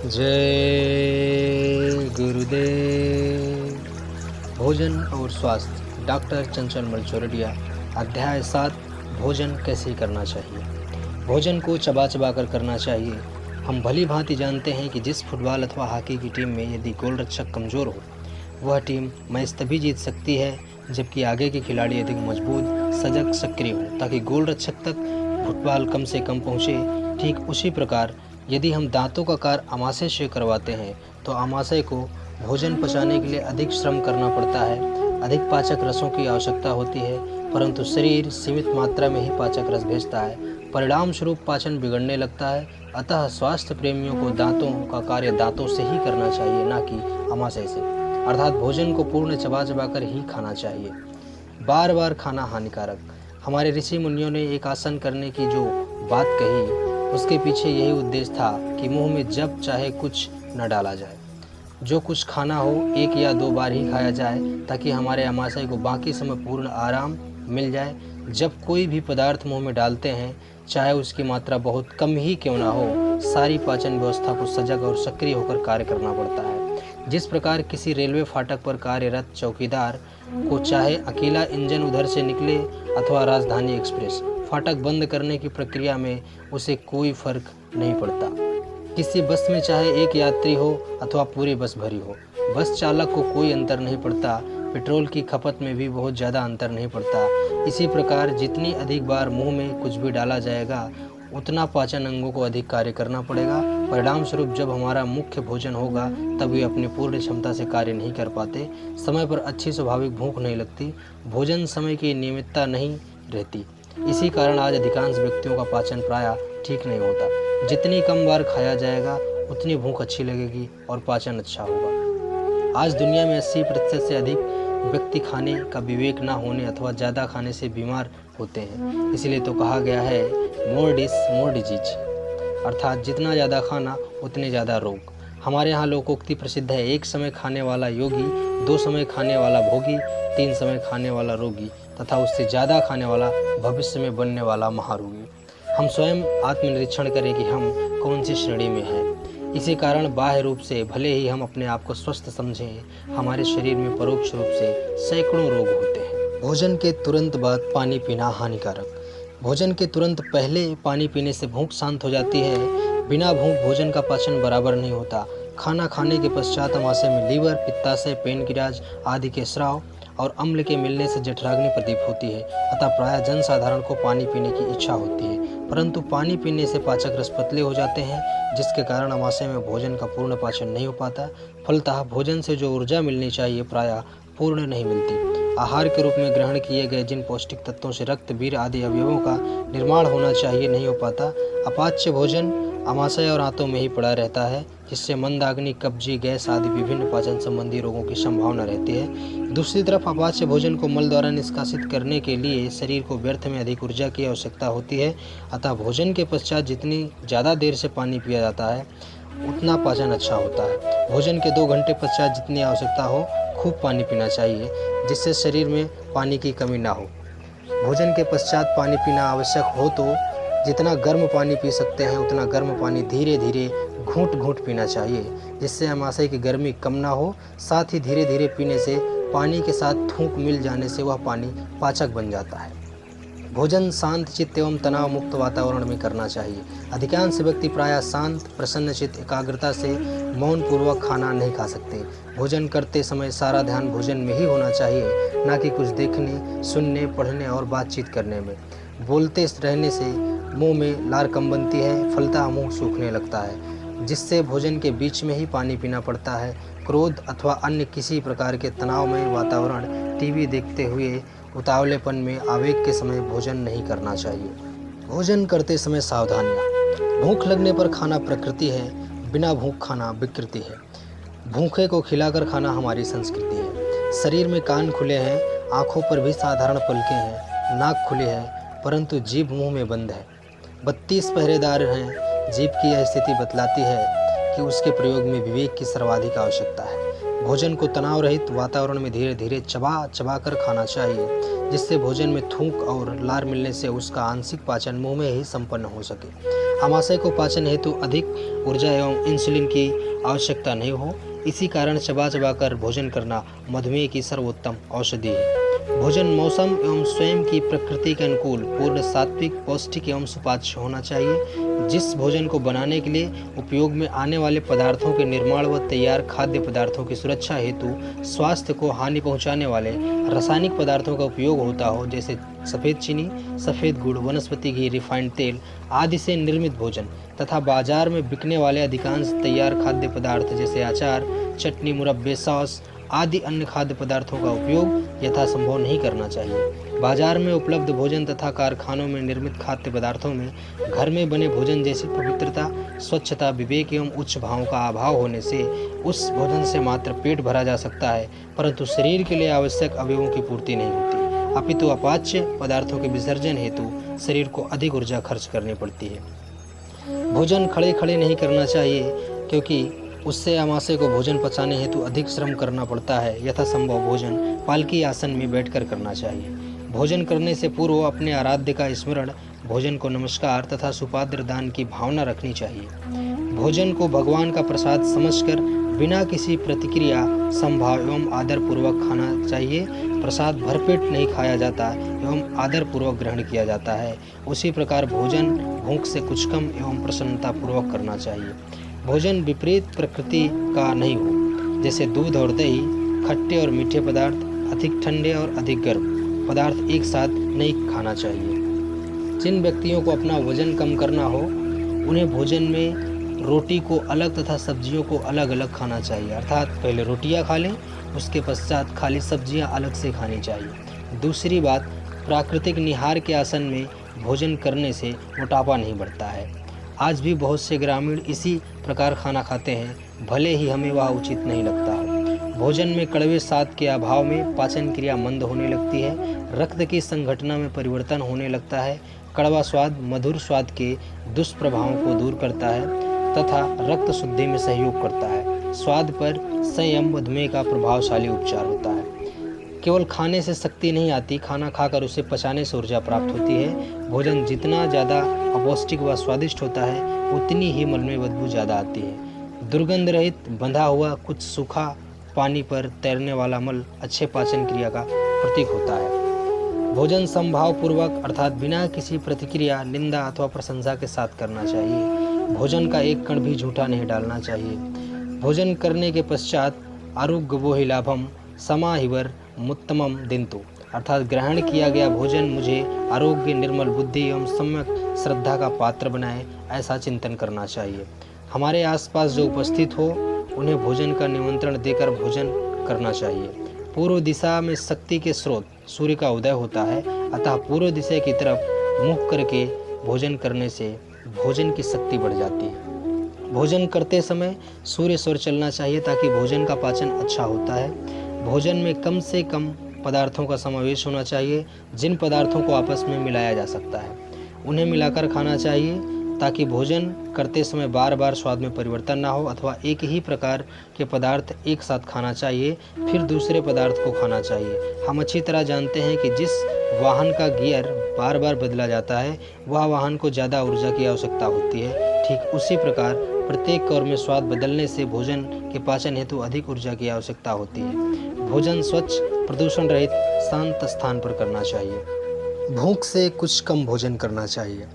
जय गुरुदेव। भोजन और स्वास्थ्य, डॉक्टर चंचल मलचोरडिया। अध्याय 7, भोजन कैसे करना चाहिए। भोजन को चबा चबा कर करना चाहिए। हम भली भांति जानते हैं कि जिस फुटबॉल अथवा हॉकी की टीम में यदि गोलरक्षक कमज़ोर हो, वह टीम मैच तभी जीत सकती है जबकि आगे के खिलाड़ी अधिक मजबूत, सजग, सक्रिय हो, ताकि गोलरक्षक तक फुटबॉल कम से कम पहुँचे। ठीक उसी प्रकार यदि हम दांतों का कार्य आमाशय से करवाते हैं तो आमाशय को भोजन पचाने के लिए अधिक श्रम करना पड़ता है, अधिक पाचक रसों की आवश्यकता होती है, परंतु शरीर सीमित मात्रा में ही पाचक रस भेजता है। परिणाम स्वरूप पाचन बिगड़ने लगता है। अतः स्वास्थ्य प्रेमियों को दांतों का कार्य दांतों से ही करना चाहिए, ना कि आमाशय से। अर्थात भोजन को पूर्ण चबा चबा कर ही खाना चाहिए। बार बार खाना हानिकारक। हमारे ऋषि मुनियों ने एक आसन करने की जो बात कही, उसके पीछे यही उद्देश्य था कि मुंह में जब चाहे कुछ न डाला जाए। जो कुछ खाना हो 1 या 2 बार ही खाया जाए, ताकि हमारे आमाशय को बाकी समय पूर्ण आराम मिल जाए। जब कोई भी पदार्थ मुंह में डालते हैं, चाहे उसकी मात्रा बहुत कम ही क्यों ना हो, सारी पाचन व्यवस्था को सजग और सक्रिय होकर कार्य करना पड़ता है। जिस प्रकार किसी रेलवे फाटक पर कार्यरत चौकीदार को चाहे अकेला इंजन उधर से निकले अथवा राजधानी एक्सप्रेस, फाटक बंद करने की प्रक्रिया में उसे कोई फर्क नहीं पड़ता। किसी बस में चाहे एक यात्री हो अथवा पूरी बस भरी हो, बस चालक को कोई अंतर नहीं पड़ता। पेट्रोल की खपत में भी बहुत ज़्यादा अंतर नहीं पड़ता। इसी प्रकार जितनी अधिक बार मुंह में कुछ भी डाला जाएगा, उतना पाचन अंगों को अधिक कार्य करना पड़ेगा। परिणाम स्वरूप जब हमारा मुख्य भोजन होगा, तब वे अपनी पूर्ण क्षमता से कार्य नहीं कर पाते। समय पर अच्छी स्वाभाविक भूख नहीं लगती, भोजन समय की नियमितता नहीं रहती। इसी कारण आज अधिकांश व्यक्तियों का पाचन प्रायः ठीक नहीं होता। जितनी कम बार खाया जाएगा, उतनी भूख अच्छी लगेगी और पाचन अच्छा होगा। आज दुनिया में 80% से अधिक व्यक्ति खाने का विवेक ना होने अथवा ज़्यादा खाने से बीमार होते हैं। इसलिए तो कहा गया है, मोर डिश मोर डिजीज, अर्थात जितना ज़्यादा खाना उतने ज़्यादा रोग। हमारे यहाँ लोकोक्ति प्रसिद्ध है, 1 समय खाने वाला योगी, 2 समय खाने वाला भोगी, 3 समय खाने वाला रोगी तथा उससे ज़्यादा खाने वाला भविष्य में बनने वाला महारोगी। हम स्वयं आत्मनिरीक्षण करें कि हम कौन सी श्रेणी में हैं। इसी कारण बाह्य रूप से भले ही हम अपने आप को स्वस्थ समझें, हमारे शरीर में परोक्ष रूप से सैकड़ों रोग होते हैं। भोजन के तुरंत बाद पानी पीना हानिकारक। भोजन के तुरंत पहले पानी पीने से भूख शांत हो जाती है। बिना भूख भोजन का पाचन बराबर नहीं होता। खाना खाने के पश्चात आमाशय में लीवर, पित्ताशय, पेनक्रियाज आदि के स्राव और अम्ल के मिलने से जठराग्नि प्रदीप्त होती है। अतः प्रायः जनसाधारण को पानी पीने की इच्छा होती है, परंतु पानी पीने से पाचक रस पतले हो जाते हैं, जिसके कारण आमाशय में भोजन का पूर्ण पाचन नहीं हो पाता। फलतः भोजन से जो ऊर्जा मिलनी चाहिए प्रायः पूर्ण नहीं मिलती। आहार के रूप में ग्रहण किए गए जिन पौष्टिक तत्वों से रक्त, वीर्य आदि अवयवों का निर्माण होना चाहिए नहीं हो पाता। अपाच्य भोजन आमाशय और आंतों में ही पड़ा रहता है, जिससे मंदाग्नि, कब्जी, गैस आदि विभिन्न पाचन संबंधी रोगों की संभावना रहती है। दूसरी तरफ अपाच्य भोजन को मल द्वारा निष्कासित करने के लिए शरीर को व्यर्थ में अधिक ऊर्जा की आवश्यकता होती है। अतः भोजन के पश्चात जितनी ज़्यादा देर से पानी पिया जाता है, उतना पाचन अच्छा होता है। भोजन के 2 घंटे पश्चात जितनी आवश्यकता हो, खूब पानी पीना चाहिए, जिससे शरीर में पानी की कमी ना हो। भोजन के पश्चात पानी पीना आवश्यक हो तो जितना गर्म पानी पी सकते हैं, उतना गर्म पानी धीरे धीरे घूंट घूंट पीना चाहिए, जिससे आमाशय की गर्मी कम ना हो। साथ ही धीरे धीरे पीने से पानी के साथ थूक मिल जाने से वह पानी पाचक बन जाता है। भोजन शांत चित्त एवं तनाव मुक्त वातावरण में करना चाहिए। अधिकांश व्यक्ति प्रायः शांत, प्रसन्न चित्त, एकाग्रता से मौन पूर्वक खाना नहीं खा सकते। भोजन करते समय सारा ध्यान भोजन में ही होना चाहिए, ना कि कुछ देखने, सुनने, पढ़ने और बातचीत करने में। बोलते रहने से मुंह में लार कम बनती है, फलतः मुंह सूखने लगता है, जिससे भोजन के बीच में ही पानी पीना पड़ता है। क्रोध अथवा अन्य किसी प्रकार के तनावमय वातावरण, टीवी देखते हुए, उतावलेपन में, आवेग के समय भोजन नहीं करना चाहिए। भोजन करते समय सावधानियाँ। भूख लगने पर खाना प्रकृति है, बिना भूख खाना विकृति है। भूखे को खिलाकर खाना हमारी संस्कृति है। शरीर में कान खुले हैं, आँखों पर भी साधारण पलकें हैं, नाक खुले है, परंतु जीभ मुंह में बंद है। 32 पहरेदार हैं। जीभ की यह स्थिति बतलाती है कि उसके प्रयोग में विवेक की सर्वाधिक आवश्यकता है। भोजन को तनाव रहित वातावरण में धीरे धीरे चबा चबा कर खाना चाहिए, जिससे भोजन में थूक और लार मिलने से उसका आंशिक पाचन मुंह में ही संपन्न हो सके। आमाशय को पाचन हेतु अधिक ऊर्जा एवं इंसुलिन की आवश्यकता नहीं हो, इसी कारण चबा चबा कर भोजन करना मधुमेह की सर्वोत्तम औषधि है। भोजन मौसम एवं स्वयं की प्रकृति के अनुकूल पूर्ण सात्विक पौष्टिक एवं सुपाच्य होना चाहिए। जिस भोजन को बनाने के लिए उपयोग में आने वाले पदार्थों के निर्माण व तैयार खाद्य पदार्थों की सुरक्षा हेतु स्वास्थ्य को हानि पहुंचाने वाले रासायनिक पदार्थों का उपयोग होता हो, जैसे सफ़ेद चीनी, सफ़ेद गुड़, वनस्पति घी, रिफाइंड तेल आदि से निर्मित भोजन तथा बाजार में बिकने वाले अधिकांश तैयार खाद्य पदार्थ जैसे अचार, चटनी, मुरब्बे, सॉस आदि अन्य खाद्य पदार्थों का उपयोग यथासंभव नहीं करना चाहिए। बाजार में उपलब्ध भोजन तथा कारखानों में निर्मित खाद्य पदार्थों में घर में बने भोजन जैसी पवित्रता, स्वच्छता, विवेक एवं उच्च भावों का अभाव होने से उस भोजन से मात्र पेट भरा जा सकता है, परंतु शरीर के लिए आवश्यक अवयवों की पूर्ति नहीं होती, अपितु अपाच्य पदार्थों के विसर्जन हेतु शरीर को अधिक ऊर्जा खर्च करनी पड़ती है। भोजन खड़े खड़े नहीं करना चाहिए, क्योंकि उससे आमाशय को भोजन पचाने हेतु अधिक श्रम करना पड़ता है। यथासंभव भोजन पालकी आसन में बैठकर करना चाहिए। भोजन करने से पूर्व अपने आराध्य का स्मरण, भोजन को नमस्कार तथा सुपात्र दान की भावना रखनी चाहिए। भोजन को भगवान का प्रसाद समझकर बिना किसी प्रतिक्रिया, समभाव एवं आदरपूर्वक खाना चाहिए। प्रसाद भरपेट नहीं खाया जाता एवं आदरपूर्वक ग्रहण किया जाता है, उसी प्रकार भोजन भूख से कुछ कम एवं प्रसन्नतापूर्वक करना चाहिए। भोजन विपरीत प्रकृति का नहीं हो, जैसे दूध और दही, खट्टे और मीठे पदार्थ, अधिक ठंडे और अधिक गर्म पदार्थ एक साथ नहीं खाना चाहिए। जिन व्यक्तियों को अपना वजन कम करना हो, उन्हें भोजन में रोटी को अलग तथा सब्जियों को अलग अलग खाना चाहिए, अर्थात पहले रोटियां खा लें, उसके पश्चात खाली सब्जियां अलग से खानी चाहिए। दूसरी बात, प्राकृतिक निहार के आसन में भोजन करने से मोटापा नहीं बढ़ता है। आज भी बहुत से ग्रामीण इसी प्रकार खाना खाते हैं, भले ही हमें वह उचित नहीं लगता हो। भोजन में कड़वे स्वाद के अभाव में पाचन क्रिया मंद होने लगती है, रक्त की संघटना में परिवर्तन होने लगता है। कड़वा स्वाद मधुर स्वाद के दुष्प्रभावों को दूर करता है तथा रक्त शुद्धि में सहयोग करता है। स्वाद पर संयम मधुमेह का प्रभावशाली उपचार होता है। केवल खाने से शक्ति नहीं आती, खाना खाकर उसे पचाने से ऊर्जा प्राप्त होती है। भोजन जितना ज़्यादा अपौष्टिक व स्वादिष्ट होता है, उतनी ही मल में बदबू ज़्यादा आती है। दुर्गंध रहित बंधा हुआ कुछ सूखा पानी पर तैरने वाला मल अच्छे पाचन क्रिया का प्रतीक होता है। भोजन समभाव पूर्वक अर्थात बिना किसी प्रतिक्रिया, निंदा अथवा प्रशंसा के साथ करना चाहिए। भोजन का एक कण भी झूठा नहीं डालना चाहिए। भोजन करने के पश्चात आरोग्यवो हि लाभम समाहिवर मुत्तमम दिन्तु, अर्थात ग्रहण किया गया भोजन मुझे आरोग्य, निर्मल बुद्धि एवं सम्यक श्रद्धा का पात्र बनाए, ऐसा चिंतन करना चाहिए। हमारे आसपास जो उपस्थित हो, उन्हें भोजन का निमंत्रण देकर भोजन करना चाहिए। पूर्व दिशा में शक्ति के स्रोत सूर्य का उदय होता है, अतः पूर्व दिशा की तरफ मुख करके भोजन करने से भोजन की शक्ति बढ़ जाती है। भोजन करते समय सूर्य स्वर चलना चाहिए, ताकि भोजन का पाचन अच्छा होता है। भोजन में कम से कम पदार्थों का समावेश होना चाहिए। जिन पदार्थों को आपस में मिलाया जा सकता है, उन्हें मिलाकर खाना चाहिए, ताकि भोजन करते समय बार बार स्वाद में परिवर्तन ना हो, अथवा एक ही प्रकार के पदार्थ एक साथ खाना चाहिए, फिर दूसरे पदार्थ को खाना चाहिए। हम अच्छी तरह जानते हैं कि जिस वाहन का गियर बार बार बदला जाता है, वह वाहन को ज़्यादा ऊर्जा की आवश्यकता होती है। ठीक उसी प्रकार प्रत्येक कौर में स्वाद बदलने से भोजन के पाचन हेतु अधिक ऊर्जा की आवश्यकता होती है। भोजन स्वच्छ, प्रदूषण रहित, शांत स्थान पर करना चाहिए। भूख से कुछ कम भोजन करना चाहिए।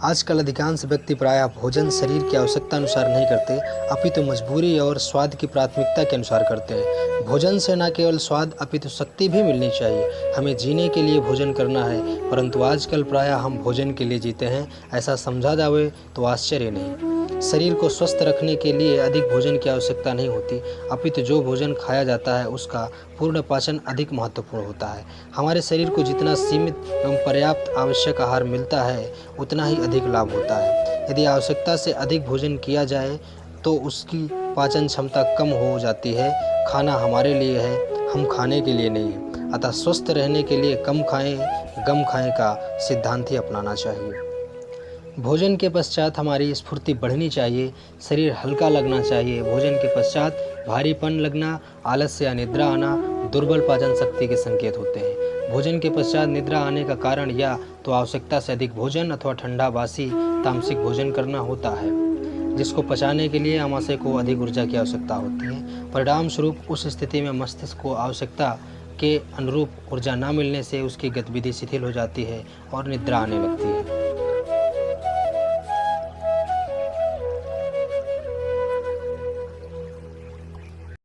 आजकल अधिकांश व्यक्ति प्रायः भोजन शरीर की आवश्यकता अनुसार नहीं करते, अपितु मजबूरी और स्वाद की प्राथमिकता के अनुसार करते हैं। भोजन से न केवल स्वाद अपितु शक्ति भी मिलनी चाहिए। हमें जीने के लिए भोजन करना है, परंतु आजकल प्रायः हम भोजन के लिए जीते हैं, ऐसा समझा जाए तो आश्चर्य नहीं। शरीर को स्वस्थ रखने के लिए अधिक भोजन की आवश्यकता नहीं होती, अपितु जो भोजन खाया जाता है उसका पूर्ण पाचन अधिक महत्वपूर्ण होता है। हमारे शरीर को जितना सीमित एवं पर्याप्त आवश्यक आहार मिलता है, उतना ही अधिक लाभ होता है। यदि आवश्यकता से अधिक भोजन किया जाए तो उसकी पाचन क्षमता कम हो जाती है। खाना हमारे लिए है, हम खाने के लिए नहीं है। अतः स्वस्थ रहने के लिए कम खाएं, गम खाएं का सिद्धांत ही अपनाना चाहिए। भोजन के पश्चात हमारी स्फूर्ति बढ़नी चाहिए, शरीर हल्का लगना चाहिए। भोजन के पश्चात भारीपन लगना, आलस्य या निद्रा आना, दुर्बल पाचन शक्ति के संकेत होते हैं। भोजन के पश्चात निद्रा आने का कारण या तो आवश्यकता से अधिक भोजन अथवा ठंडा बासी तामसिक भोजन करना होता है, जिसको पचाने के लिए आमाशय को अधिक ऊर्जा की आवश्यकता होती है। परिणाम स्वरूप उस स्थिति में मस्तिष्क को आवश्यकता के अनुरूप ऊर्जा न मिलने से उसकी गतिविधि शिथिल हो जाती है और निद्रा आने लगती है।